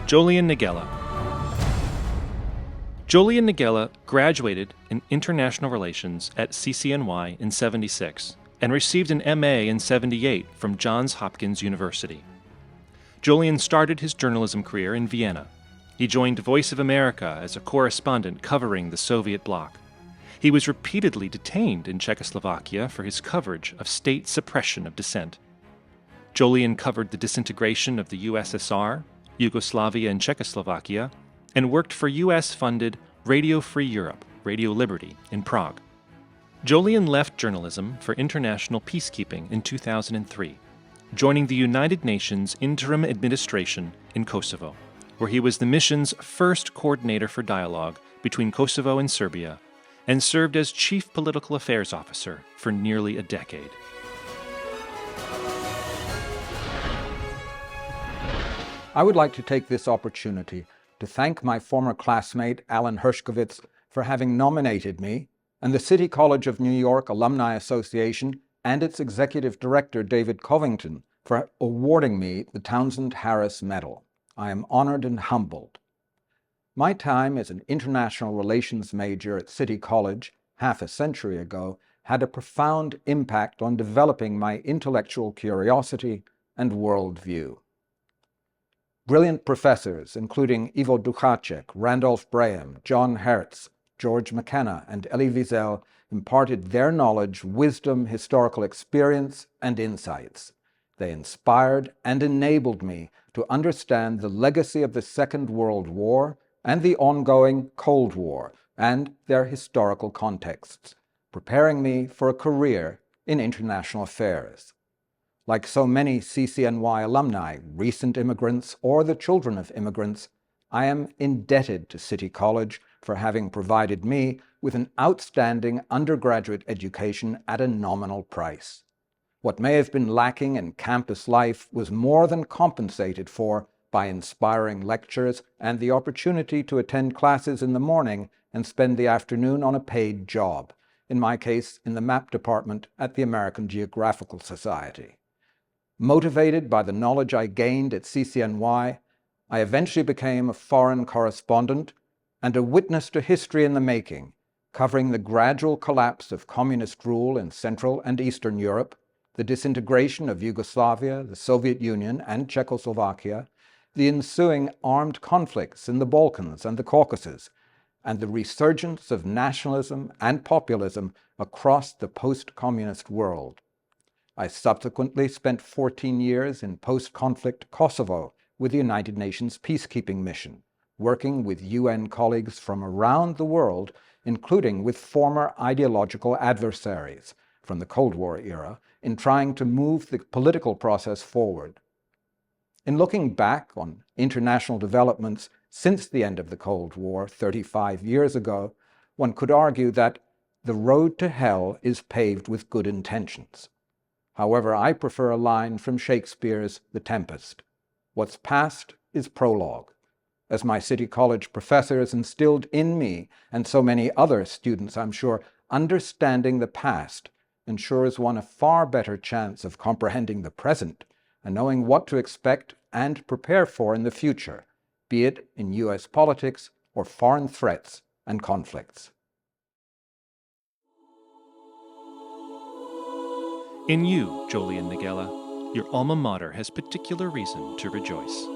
Jolyon Naegele. Jolyon Naegele graduated in International Relations at CCNY in '76 and received an MA in '78 from Johns Hopkins University. Jolyon started his journalism career in Vienna. He joined Voice of America as a correspondent covering the Soviet bloc. He was repeatedly detained in Czechoslovakia for his coverage of state suppression of dissent. Jolyon covered the disintegration of the USSR, Yugoslavia, and Czechoslovakia, and worked for U.S.-funded Radio Free Europe, Radio Liberty, in Prague. Jolyon left journalism for international peacekeeping in 2003, joining the United Nations Interim Administration in Kosovo, where he was the mission's first coordinator for dialogue between Kosovo and Serbia, and served as Chief Political Affairs Officer for nearly a decade. I would like to take this opportunity to thank my former classmate Alan Hershkovitz for having nominated me, and the City College of New York Alumni Association and its executive director David Covington for awarding me the Townsend Harris Medal. I am honored and humbled. My time as an international relations major at City College half a century ago had a profound impact on developing my intellectual curiosity and worldview. Brilliant professors, including Ivo Duchacek, Randolph Braham, John Hertz, George McKenna, and Elie Wiesel, imparted their knowledge, wisdom, historical experience, and insights. They inspired and enabled me to understand the legacy of the Second World War and the ongoing Cold War and their historical contexts, preparing me for a career in international affairs. Like so many CCNY alumni, recent immigrants, or the children of immigrants, I am indebted to City College for having provided me with an outstanding undergraduate education at a nominal price. What may have been lacking in campus life was more than compensated for by inspiring lectures and the opportunity to attend classes in the morning and spend the afternoon on a paid job, in my case in the map department at the American Geographical Society. Motivated by the knowledge I gained at CCNY, I eventually became a foreign correspondent and a witness to history in the making, covering the gradual collapse of communist rule in Central and Eastern Europe, the disintegration of Yugoslavia, the Soviet Union, and Czechoslovakia, the ensuing armed conflicts in the Balkans and the Caucasus, and the resurgence of nationalism and populism across the post-communist world. I subsequently spent 14 years in post-conflict Kosovo with the United Nations Peacekeeping Mission, working with UN colleagues from around the world, including with former ideological adversaries from the Cold War era, in trying to move the political process forward. In looking back on international developments since the end of the Cold War 35 years ago, one could argue that the road to hell is paved with good intentions. However, I prefer a line from Shakespeare's The Tempest. What's past is prologue. As my City College professors instilled in me, and so many other students, I'm sure, understanding the past ensures one a far better chance of comprehending the present and knowing what to expect and prepare for in the future, be it in U.S. politics or foreign threats and conflicts. In you, Jolyon Naegele, your alma mater has particular reason to rejoice.